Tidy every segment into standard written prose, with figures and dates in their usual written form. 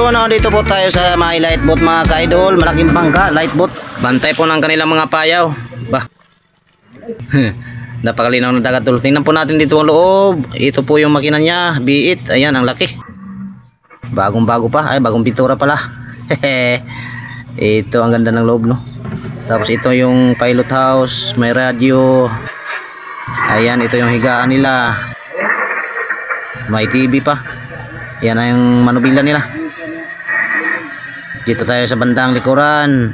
Ayun, dito po tayo sa may light boat mga ka-idol. Malaking bangka, light boat. Bantay po ng kanilang mga payaw. Bah. Napakalinaw ng dagat tol. Tingnan po natin dito ang loob. Ito po yung makina niya, biit. Ayan, ang laki. Bagong bago pa. Ay, bagong pintura pala. Ito ang ganda ng loob, no. Tapos ito yung pilot house, may radio. Ayan, ito yung higaan nila. May TV pa. Yan ang manubila nila. Dito tayo sa bandang likuran.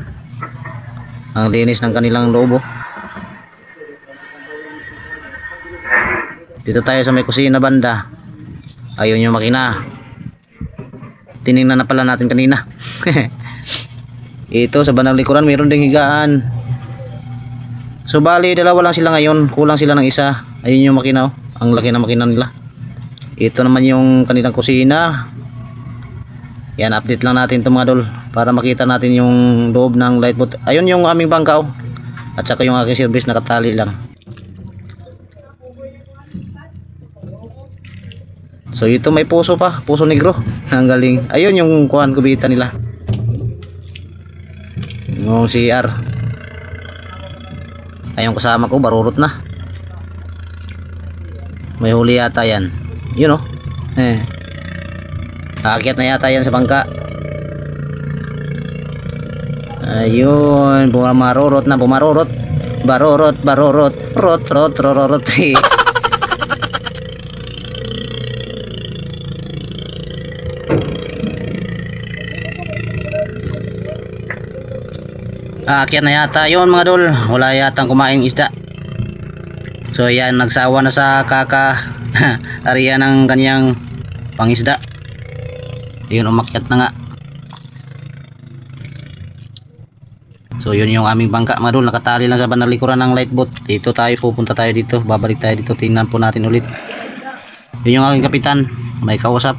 Ang linis ng kanilang loob. Dito tayo sa may kusina banda. Ayun yung makina. Tiningnan na pala natin kanina. Ito sa bandang likuran mayroon ding higaan. So bali dalawa lang sila ngayon. Kulang sila ng isa. Ayun yung makina. Ang laki ng makina nila. Ito naman yung kanilang kusina. Yan, update lang natin ito mga dol para makita natin yung loob ng light boat. Ayun yung aming bangka at saka yung aking service nakatali lang. So ito may puso pa, puso negro. Ang galing. Ayun yung kuhan kubita nila. Yung CR. Ayun kasama ko, barurot na. May huli yata yan. Yun Aakyat na yata yan sa bangka. Ayun, bumarurot na, bumarurot. Barurot, barurot. Rot, rot, rorot. Aakyat na yata yun mga dol. Wala yatang kumain isda. So yan, nagsawa na sa kaka area ng kanyang pangisda. Yun, umakyat na nga. So yun yung aming bangka mga dol. Nakatali lang sa bandang likuran ng light boat. Dito tayo, pupunta tayo dito. Babalik tayo dito. Tingnan po natin ulit. Yun yung aking kapitan. May kausap.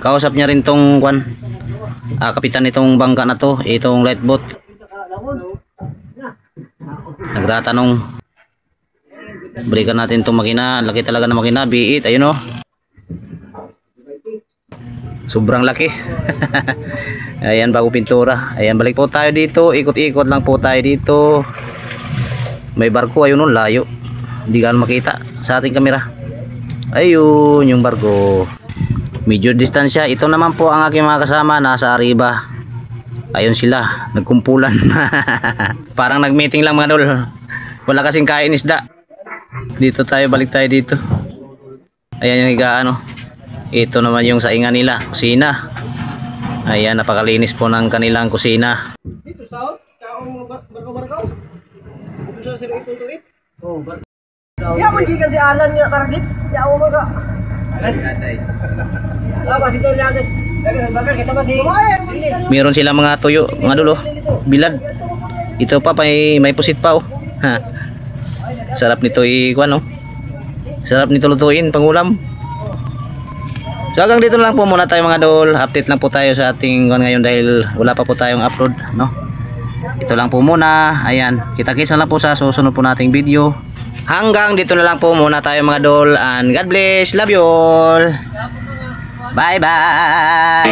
Kausap niya rin tong kapitan itong bangka na to. Itong light boat. Nagtatanong. Balikan natin itong makina. Laki talaga ng makina. Biit. Ayun sobrang laki. Ayan, bago pintura. Ayan, balik po tayo dito. Ikot-ikot lang po tayo dito. May barko. Ayun layo. Hindi ka makita sa ating kamera. Ayun yung barko. Medyo distansya. Ito naman po ang aking mga kasama. Nasa arriba. Ayun sila. Nagkumpulan. Parang nagmeeting lang mga dol. Wala kasing kain isda. Dito tayo. Balik tayo dito. Ayan yung higaan Ito naman yung saingan nila, kusina. Ayan, napakalinis po ng kanilang kusina. Dito sa barko-barko. Dito sa sir itutuit. Oh, barko. Ya magikan si Alan nga karagit. Ya mo ka. Alan gaday. Basi tayo lagay. Lagay bakal kita basi. Meron sila mga tuyo, mga dulo. Bilad. Ito pa may pusit pa Ha. Sarap nito Sarap nito lutuin pangulam. So hanggang dito lang po muna tayo mga dol. Update lang po tayo sa ating ngayon dahil wala pa po tayong upload, Ito lang po muna. Ayan, kita-kits na lang po sa susunod po nating video. Hanggang dito na lang po muna tayo mga dol, and God bless. Love you all. Bye bye.